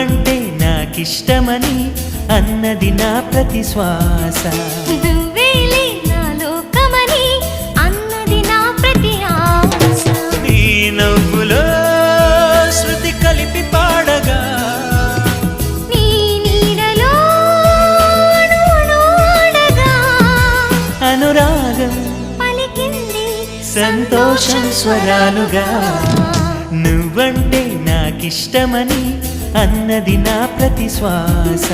నువ్వంటే నాకిష్టమని అన్నది నా ప్రతి శ్వాస. నువ్వేలే నా లోకమని అన్నది నా ప్రతి ఆశ. నీ నవ్వులో శృతి కలిపి పాడగా నీ నీడలో అణువణువడగా అనురాగం పలికింది సంతోషం స్వరాలుగా. నువ్వంటే నాకిష్టమని అన్నది నా ప్రతి శ్వాస.